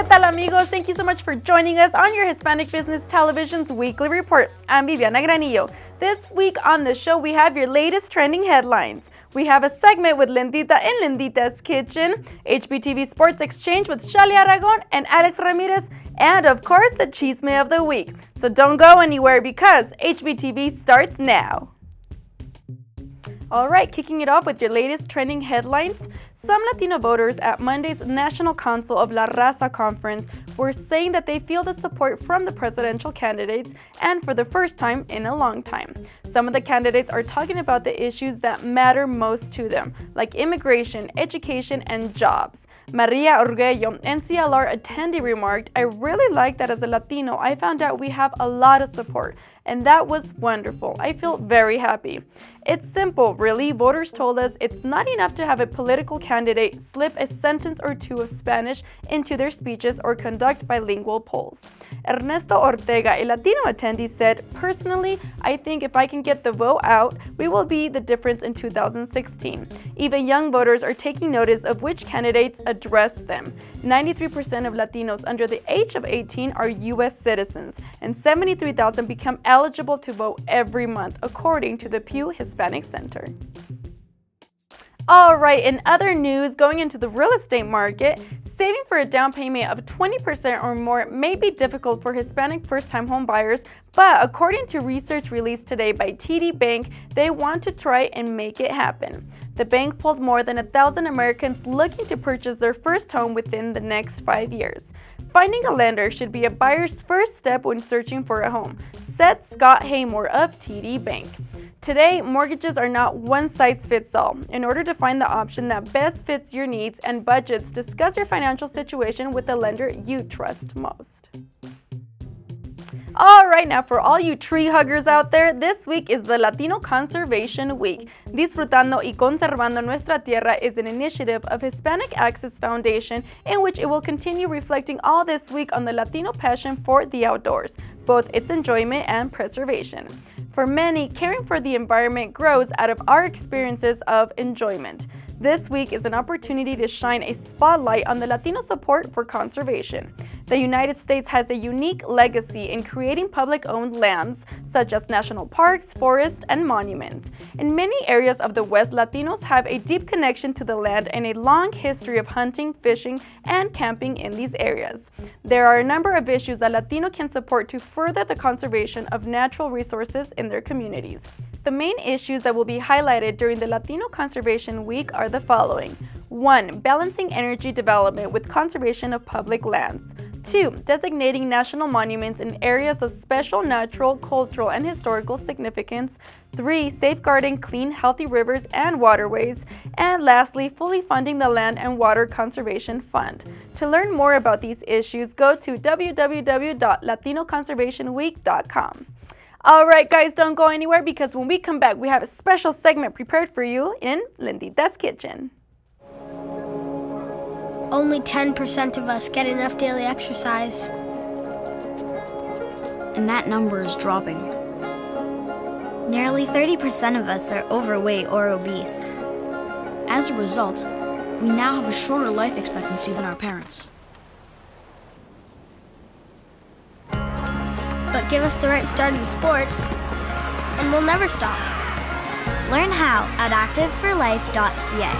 tal amigos? Thank you so much for joining us on your Hispanic Business Television's weekly report. I'm Viviana Granillo. This week on the show, we have your latest trending headlines. We have a segment with Lindita in Lindita's Kitchen, HBTV Sports Exchange with Shali Aragon and Alex Ramirez, and of course, the Chisme of the Week. So don't go anywhere because HBTV starts now. All right, kicking it off with your latest trending headlines. Some Latino voters at Monday's National Council of La Raza conference were saying that they feel the support from the presidential candidates and for the first time in a long time. Some of the candidates are talking about the issues that matter most to them, like immigration, education, and jobs. Maria Orguello, NCLR attendee, remarked, "I really like that as a Latino, I found out we have a lot of support, and that was wonderful. I feel very happy." It's simple, really. Voters told us it's not enough to have a political candidate slip a sentence or two of Spanish into their speeches or conduct bilingual polls. Ernesto Ortega, a Latino attendee, said, "Personally, I think if I can get the vote out, we will be the difference in 2016. Even young voters are taking notice of which candidates address them. 93% of Latinos under the age of 18 are U.S. citizens, and 73,000 become eligible to vote every month, according to the Pew Hispanic Center." All right, in other news, going into the real estate market, saving for a down payment of 20% or more may be difficult for Hispanic first-time home buyers, but according to research released today by TD Bank, they want to try and make it happen. The bank polled more than 1,000 Americans looking to purchase their first home within the next 5 years. Finding a lender should be a buyer's first step when searching for a home, said Scott Haymore of TD Bank. Today, mortgages are not one size fits all. In order to find the option that best fits your needs and budgets, discuss your financial situation with the lender you trust most. All right, now for all you tree huggers out there, this week is the Latino Conservation Week. Disfrutando y Conservando Nuestra Tierra is an initiative of Hispanic Access Foundation in which it will continue reflecting all this week on the Latino passion for the outdoors, both its enjoyment and preservation. For many, caring for the environment grows out of our experiences of enjoyment. This week is an opportunity to shine a spotlight on the Latino support for conservation. The United States has a unique legacy in creating public-owned lands, such as national parks, forests, and monuments. In many areas of the West, Latinos have a deep connection to the land and a long history of hunting, fishing, and camping in these areas. There are a number of issues that Latino can support to further the conservation of natural resources in their communities. The main issues that will be highlighted during the Latino Conservation Week are the following. 1. Balancing energy development with conservation of public lands. 2. Designating national monuments in areas of special natural, cultural, and historical significance. 3. Safeguarding clean, healthy rivers and waterways. And lastly, fully funding the Land and Water Conservation Fund. To learn more about these issues, go to www.latinoconservationweek.com. All right, guys, don't go anywhere because when we come back, we have a special segment prepared for you in Lindita's Kitchen. Only 10% of us get enough daily exercise. And that number is dropping. Nearly 30% of us are overweight or obese. As a result, we now have a shorter life expectancy than our parents. But give us the right start in sports, and we'll never stop. Learn how at activeforlife.ca.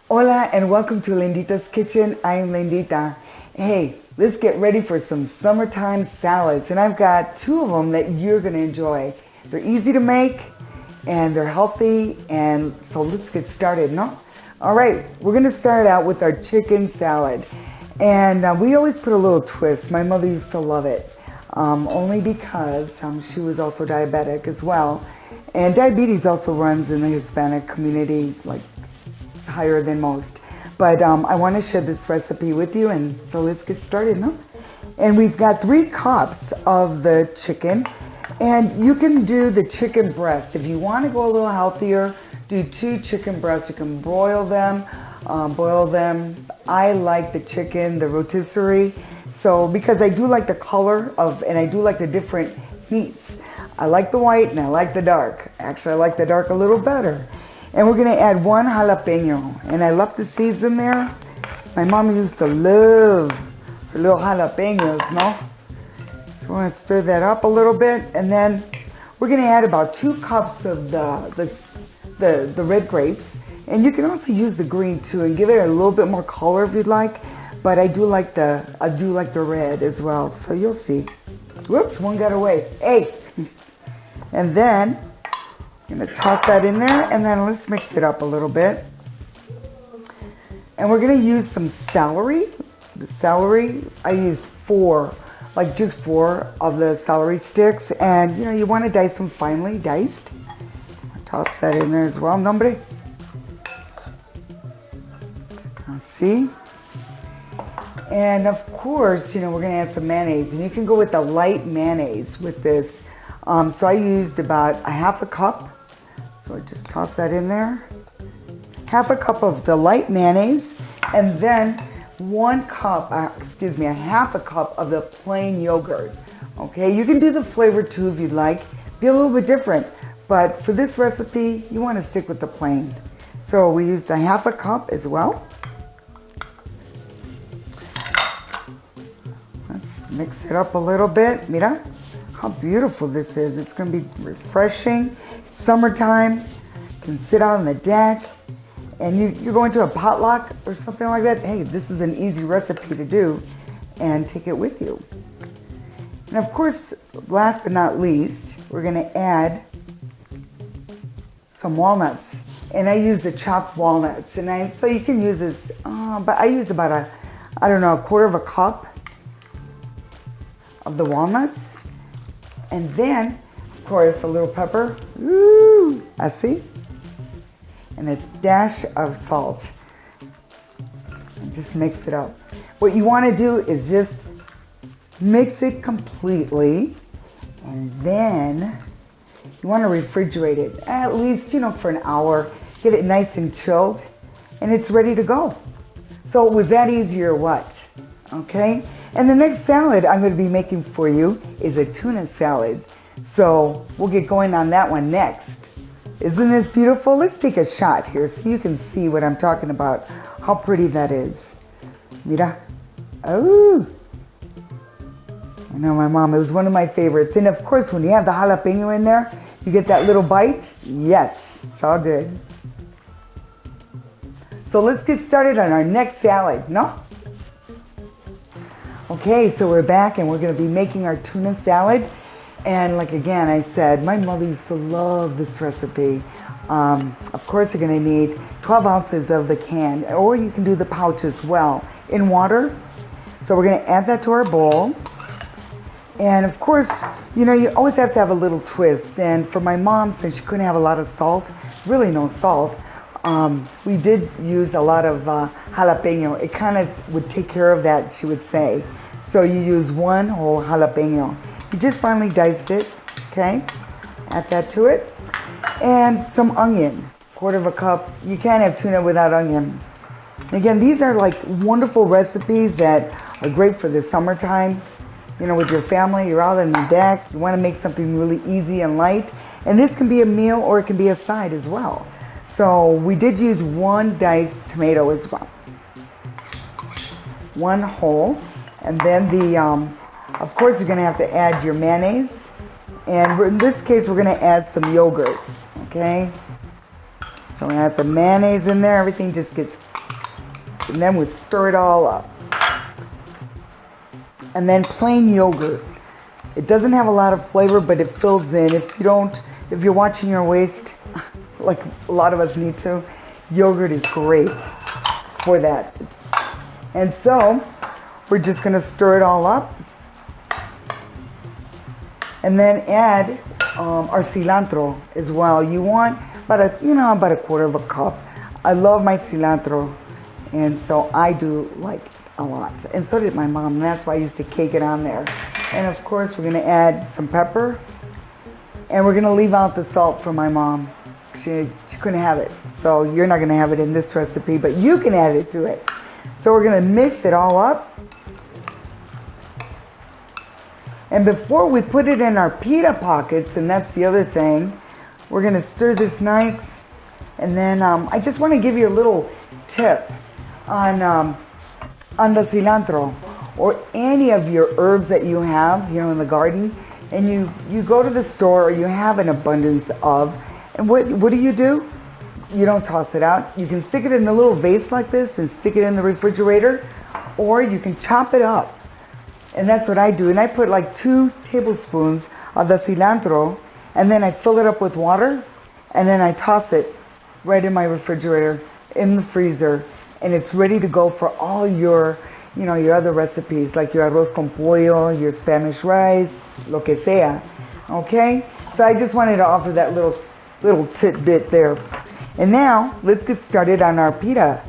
Hola and welcome to Lindita's Kitchen. I am Lindita. Hey, let's get ready for some summertime salads. And I've got 2 of them that you're going to enjoy. They're easy to make and they're healthy. And so let's get started, no? All right, we're going to start out with our chicken salad. And we always put a little twist. My mother used to love it. Only because she was also diabetic as well. And diabetes also runs in the Hispanic community, like higher than most. But I want to share this recipe with you, and so let's get started, no? And we've got 3 cups of the chicken, and you can do the chicken breast. If you want to go a little healthier, do 2 chicken breasts. You can broil them, boil them. I like the chicken, the rotisserie, so because I do like the color of, and I do like the different meats. I like the white and I like the dark. Actually, I like the dark a little better. And we're gonna add 1 jalapeno. And I left the seeds in there. My mom used to love her little jalapenos, no? So we're gonna stir that up a little bit. And then we're gonna add about 2 cups of the red grapes. And you can also use the green too and give it a little bit more color if you'd like. But I do like the red as well. So you'll see. Whoops, one got away. Hey! And then I'm gonna toss that in there, and then let's mix it up a little bit. And we're gonna use some celery. The celery, I used 4, like just 4 of the celery sticks. And you know, you wanna dice them finely diced. Toss that in there as well, nombre. Let's see. And of course, you know, we're gonna add some mayonnaise, and you can go with the light mayonnaise with this. So I used about a 1/2 cup. So I just toss that in there. 1/2 cup of the light mayonnaise, and then 1 cup, a 1/2 cup of the plain yogurt. Okay, you can do the flavor too if you'd like. Be a little bit different, but for this recipe, you want to stick with the plain. So we used a 1/2 cup as well. Let's mix it up a little bit. Mira how beautiful this is. It's going to be refreshing. It's summertime. You can sit out on the deck. And you're going to a potluck or something like that. Hey, this is an easy recipe to do and take it with you. And of course, last but not least, we're going to add some walnuts. And I use the chopped walnuts. And so you can use this, but I used about a 1/4 cup of the walnuts. And then, of course, a little pepper. Ooh, así. And a dash of salt. And just mix it up. What you want to do is just mix it completely. And then you want to refrigerate it at least, you know, for an hour. Get it nice and chilled. And it's ready to go. So was that easy or what? Okay. And the next salad I'm going to be making for you is a tuna salad. So we'll get going on that one next. Isn't this beautiful? Let's take a shot here so you can see what I'm talking about. How pretty that is. Mira. Oh. I know my mom, it was one of my favorites. And of course, when you have the jalapeno in there, you get that little bite. Yes, it's all good. So let's get started on our next salad, no? Okay, so we're back and we're going to be making our tuna salad. And like again, I said, my mother used to love this recipe. Of course, you're going to need 12 ounces of the can, or you can do the pouch as well, in water. So we're going to add that to our bowl. And of course, you know, you always have to have a little twist. And for my mom, since she couldn't have a lot of salt, really no salt, we did use a lot of jalapeno. It kind of would take care of that, she would say. So you use 1 whole jalapeno. You just finely dice it, okay? Add that to it. And some onion, 1/4 cup. You can't have tuna without onion. And again, these are like wonderful recipes that are great for the summertime. You know, with your family, you're out on the deck. You want to make something really easy and light. And this can be a meal or it can be a side as well. So we did use 1 diced tomato as well. 1 whole. And then of course, you're going to have to add your mayonnaise. And in this case, we're going to add some yogurt. Okay? So we add the mayonnaise in there. Everything just gets, and then we stir it all up. And then plain yogurt. It doesn't have a lot of flavor, but it fills in. If you're watching your waist, like a lot of us need to, yogurt is great for that. And so we're just going to stir it all up. And then add our cilantro as well. You want about a 1/4 cup. I love my cilantro, and so I do like a lot. And so did my mom, and that's why I used to cake it on there. And of course, we're gonna add some pepper, and we're gonna leave out the salt for my mom. She couldn't have it, so you're not gonna have it in this recipe, but you can add it to it. So we're gonna mix it all up. And before we put it in our pita pockets, and that's the other thing, we're gonna stir this nice. And then I just wanna give you a little tip on the cilantro or any of your herbs that you have, you know, in the garden. And you go to the store or you have an abundance of, and what do? You don't toss it out. You can stick it in a little vase like this and stick it in the refrigerator, or you can chop it up. And that's what I do. And I put like 2 tablespoons of the cilantro, and then I fill it up with water, and then I toss it right in my refrigerator, in the freezer, and it's ready to go for all your, you know, your other recipes, like your arroz con pollo, your Spanish rice, lo que sea, okay? So I just wanted to offer that little tidbit there. And now, let's get started on our pita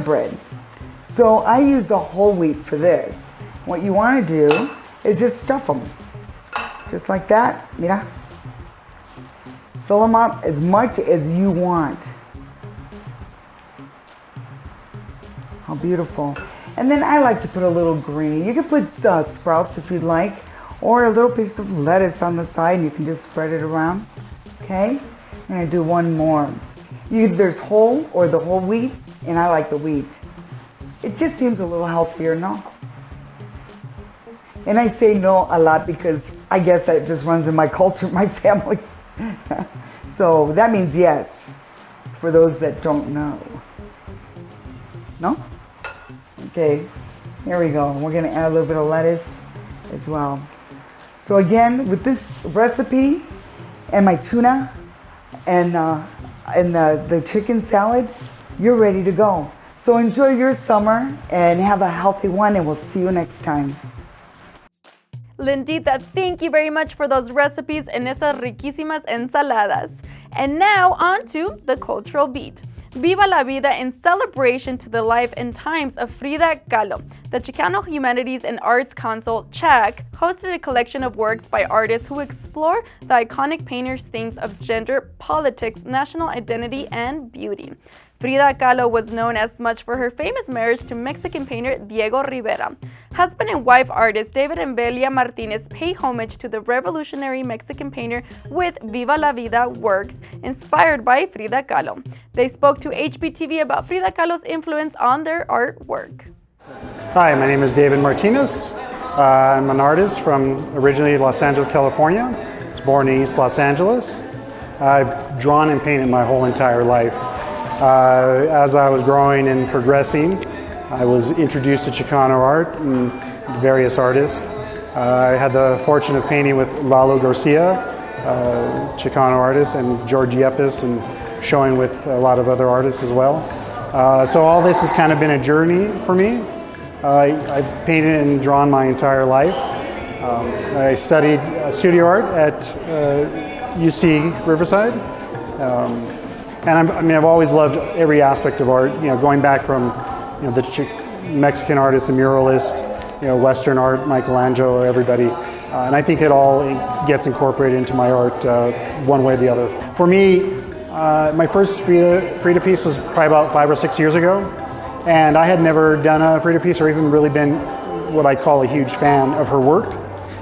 bread. So I use the whole wheat for this. What you want to do is just stuff them, just like that, mira. Fill them up as much as you want. How beautiful. And then I like to put a little green. You can put sprouts if you'd like, or a little piece of lettuce on the side, and you can just spread it around. Okay? And I do one more. There's whole or the whole wheat, and I like the wheat. It just seems a little healthier, no? And I say no a lot because I guess that just runs in my culture, my family. So that means yes, for those that don't know. No? Okay, here we go. We're gonna add a little bit of lettuce as well. So again, with this recipe and my tuna and the chicken salad, you're ready to go. So enjoy your summer and have a healthy one, and we'll see you next time. Lindita, thank you very much for those recipes en esas riquísimas ensaladas. And now on to the cultural beat. Viva la Vida in celebration to the life and times of Frida Kahlo. The Chicano Humanities and Arts Council, CHAC, hosted a collection of works by artists who explore the iconic painter's themes of gender, politics, national identity, and beauty. Frida Kahlo was known as much for her famous marriage to Mexican painter Diego Rivera. Husband and wife artists David and Belia Martinez pay homage to the revolutionary Mexican painter with Viva la Vida works inspired by Frida Kahlo. They spoke to HBTV about Frida Kahlo's influence on their artwork. Hi, my name is David Martinez. I'm an artist from originally Los Angeles, California. I was born in East Los Angeles. I've drawn and painted my whole entire life. As I was growing and progressing, I was introduced to Chicano art and various artists. I had the fortune of painting with Lalo Garcia, Chicano artist, and George Yepes, and showing with a lot of other artists as well. So all this has kind of been a journey for me. I've painted and drawn my entire life. I studied studio art at UC Riverside. And I've always loved every aspect of art, you know, going back from, you know, the Mexican artist, the muralist, you know, Western art, Michelangelo, everybody. And I think it all gets incorporated into my art one way or the other. For me, my first Frida piece was probably about 5 or 6 years ago. And I had never done a Frida piece or even really been what I call a huge fan of her work.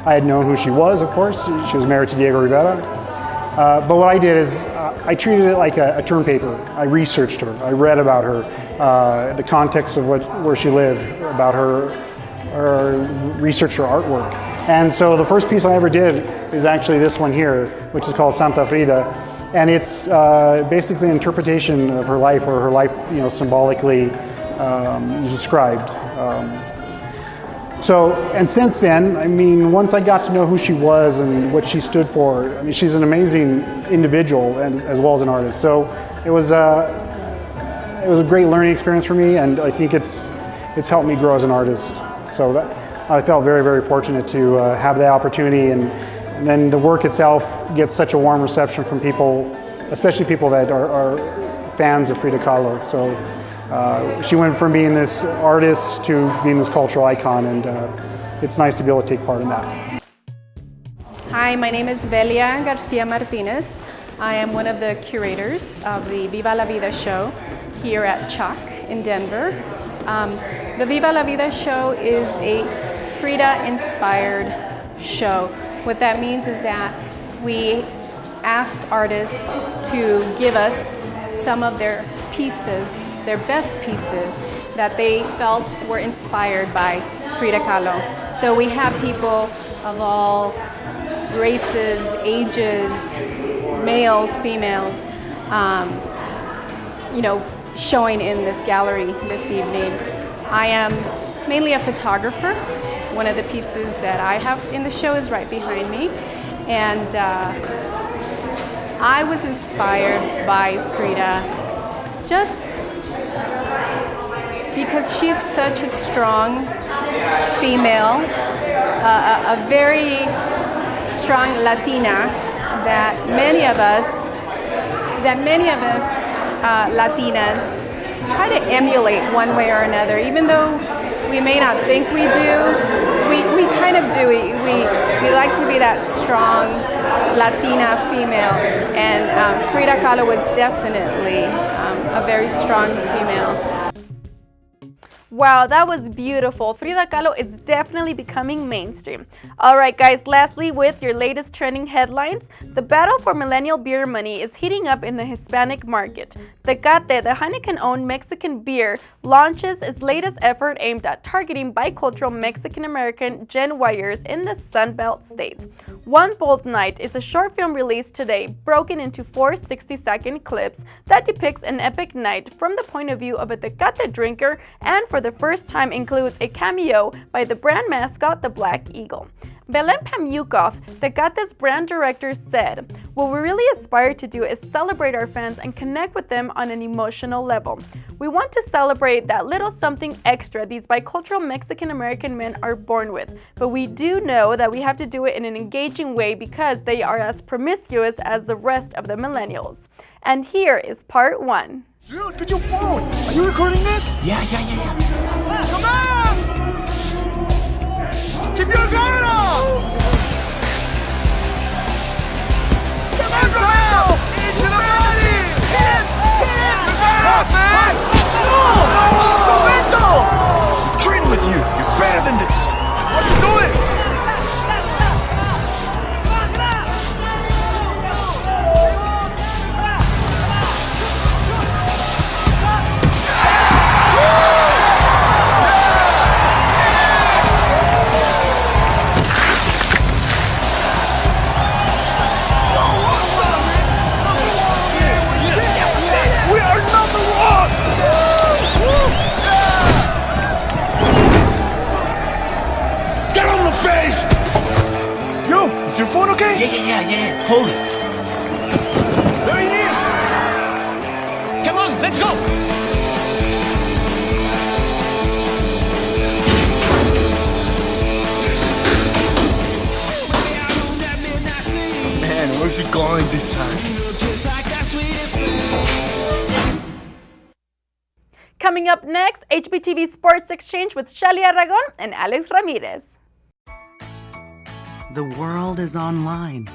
I had known who she was, of course. She was married to Diego Rivera. But what I did is I treated it like a term paper. I researched her. I read about her, the context of where she lived, about her researched her artwork. And so the first piece I ever did is actually this one here, which is called Santa Frida. And it's basically an interpretation of her life, or her life, you know, symbolically described. And since then, I mean, once I got to know who she was and what she stood for, I mean, she's an amazing individual and as well as an artist. So it was a great learning experience for me, and I think it's helped me grow as an artist. So that, I felt very, very fortunate to have that opportunity, and then the work itself gets such a warm reception from people, especially people that are fans of Frida Kahlo. So she went from being this artist to being this cultural icon, and it's nice to be able to take part in that. Hi, my name is Belia Garcia Martinez. I am one of the curators of the Viva la Vida show here at CHAC in Denver. The Viva la Vida show is a Frida-inspired show. What that means is that we asked artists to give us some of their pieces, their best pieces, that they felt were inspired by Frida Kahlo. So we have people of all races, ages, males, females, showing in this gallery this evening. I am mainly a photographer. One of the pieces that I have in the show is right behind me. And I was inspired by Frida just because she's such a strong female, a very strong Latina that many of us Latinas try to emulate one way or another. Even though we may not think we do, we kind of do. We like to be that strong Latina female, and Frida Kahlo was definitely a very strong female. Wow, that was beautiful. Frida Kahlo is definitely becoming mainstream. All right, guys, lastly, with your latest trending headlines, the battle for millennial beer money is heating up in the Hispanic market. Tecate, the Heineken-owned Mexican beer, launches its latest effort aimed at targeting bicultural Mexican-American Gen Yers in the Sunbelt states. One Bold Night is a short film released today, broken into 4 60-second clips that depicts an epic night from the point of view of a Tecate drinker, and for the first time includes a cameo by the brand mascot, the Black Eagle. Belen Pamukov, Tecate's brand director, said, "What we really aspire to do is celebrate our fans and connect with them on an emotional level. We want to celebrate that little something extra these bicultural Mexican-American men are born with, but we do know that we have to do it in an engaging way because they are as promiscuous as the rest of the millennials." And here is part 1. Dude, get your phone! Are you recording this? Yeah. Come on! Keep your guard up! Come on, Romeo! Into the body! Hit him! The guard up, man! No! Roberto! I'm training with you. You're better than this. What you doing? Is your phone okay? Yeah. Hold it. There he is! Come on, let's go! Man, where's he going this time? Coming up next, HBTV Sports Exchange with Shelly Aragon and Alex Ramirez. The world is online,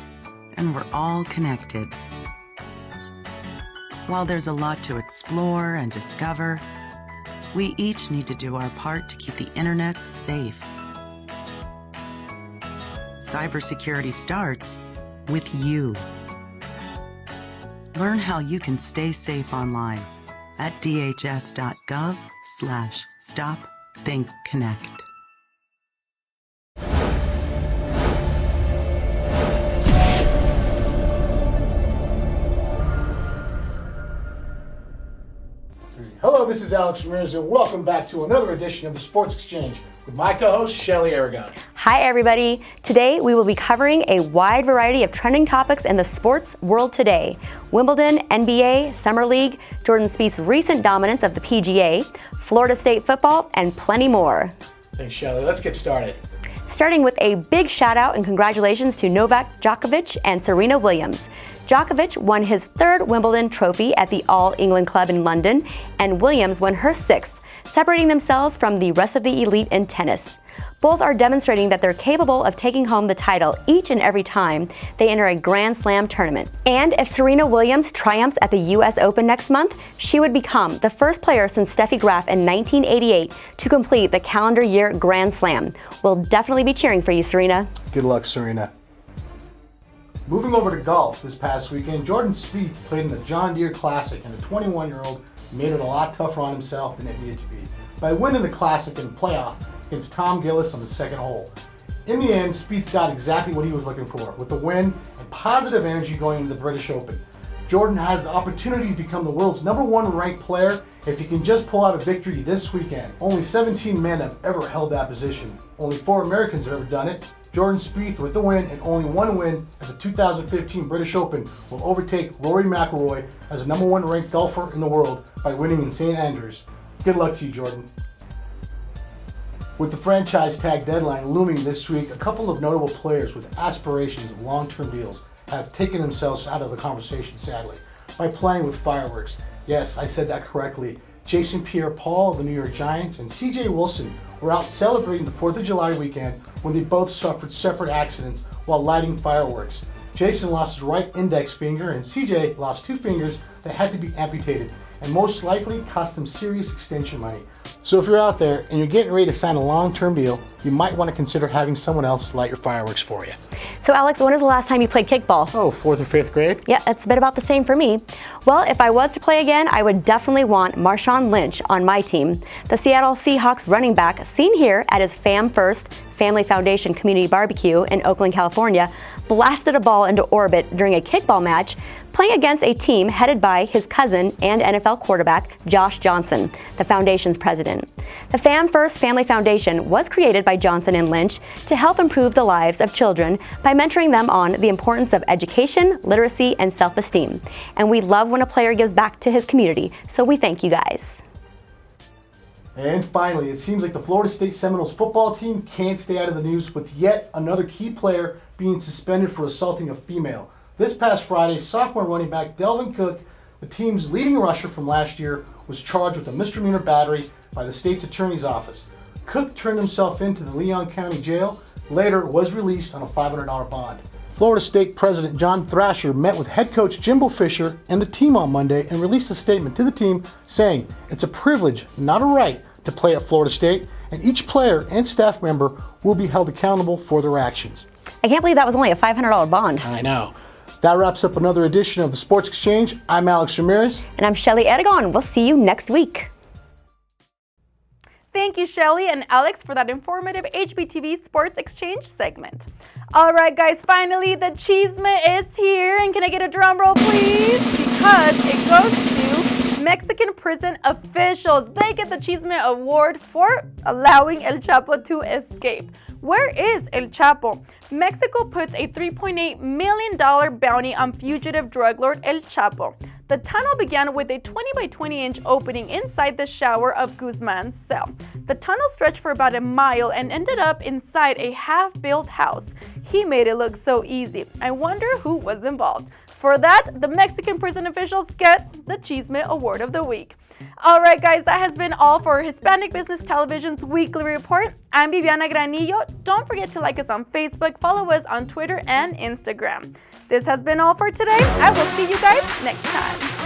and we're all connected. While there's a lot to explore and discover, we each need to do our part to keep the internet safe. Cybersecurity starts with you. Learn how you can stay safe online at dhs.gov/stopthinkconnect. Hello, this is Alex Ramirez, and welcome back to another edition of the Sports Exchange with my co-host, Shelly Aragon. Hi, everybody. Today, we will be covering a wide variety of trending topics in the sports world today. Wimbledon, NBA, Summer League, Jordan Spieth's recent dominance of the PGA, Florida State football, and plenty more. Thanks, Shelly. Let's get started. Starting with a big shout out and congratulations to Novak Djokovic and Serena Williams. Djokovic won his 3rd Wimbledon trophy at the All England Club in London, and Williams won her 6th. separating themselves from the rest of the elite in tennis. Both are demonstrating that they're capable of taking home the title each and every time they enter a Grand Slam tournament. And if Serena Williams triumphs at the US Open next month, she would become the first player since Steffi Graf in 1988 to complete the calendar year Grand Slam. We'll definitely be cheering for you, Serena. Good luck, Serena. Moving over to golf this past weekend, Jordan Spieth played in the John Deere Classic, and the 21-year-old made it a lot tougher on himself than it needed to be by winning the Classic in the playoff against Tom Gillis on the second hole. In the end, Spieth got exactly what he was looking for, with the win and positive energy going into the British Open. Jordan has the opportunity to become the world's #1 ranked player if he can just pull out a victory this weekend. Only 17 men have ever held that position. Only 4 Americans have ever done it. Jordan Spieth with the win and only 1 win at the 2015 British Open will overtake Rory McIlroy as the #1 ranked golfer in the world by winning in St. Andrews. Good luck to you, Jordan. With the franchise tag deadline looming this week, a couple of notable players with aspirations of long-term deals have taken themselves out of the conversation, sadly, by playing with fireworks. Yes, I said that correctly. Jason Pierre-Paul of the New York Giants and C.J. Wilson were out celebrating the 4th of July weekend when they both suffered separate accidents while lighting fireworks. Jason lost his right index finger and C.J. lost 2 fingers that had to be amputated and most likely cost him serious extension money. So if you're out there and you're getting ready to sign a long-term deal, you might want to consider having someone else light your fireworks for you. So Alex, when was the last time you played kickball? Oh, 4th or 5th grade? Yeah, it's a bit about the same for me. Well, if I was to play again, I would definitely want Marshawn Lynch on my team. The Seattle Seahawks running back, seen here at his Fam First Family Foundation Community Barbecue in Oakland, California, blasted a ball into orbit during a kickball match, playing against a team headed by his cousin and NFL quarterback, Josh Johnson, the foundation's president. The Fam First Family Foundation was created by Johnson and Lynch to help improve the lives of children by mentoring them on the importance of education, literacy, and self-esteem. And we love when a player gives back to his community, so we thank you guys. And finally, it seems like the Florida State Seminoles football team can't stay out of the news with yet another key player being suspended for assaulting a female. This past Friday, sophomore running back Delvin Cook, the team's leading rusher from last year, was charged with a misdemeanor battery by the state's attorney's office. Cook turned himself into the Leon County Jail, later was released on a $500 bond. Florida State President John Thrasher met with head coach Jimbo Fisher and the team on Monday and released a statement to the team saying it's a privilege, not a right, to play at Florida State, and each player and staff member will be held accountable for their actions. I can't believe that was only a $500 bond. I know. That wraps up another edition of the Sports Exchange. I'm Alex Ramirez. And I'm Shelly Aragon. We'll see you next week. Thank you, Shelly and Alex, for that informative HBTV Sports Exchange segment. All right, guys, finally, the Cheesemate is here. And can I get a drum roll, please? Because it goes to Mexican prison officials. They get the Cheesemate Award for allowing El Chapo to escape. Where is El Chapo? Mexico puts a $3.8 million bounty on fugitive drug lord El Chapo. The tunnel began with a 20 by 20 inch opening inside the shower of Guzman's cell. The tunnel stretched for about a mile and ended up inside a half-built house. He made it look so easy. I wonder who was involved. For that, the Mexican prison officials get the Cheesemate Award of the Week. All right, guys, that has been all for Hispanic Business Television's weekly report. I'm Viviana Granillo. Don't forget to like us on Facebook, follow us on Twitter and Instagram. This has been all for today. I will see you guys next time.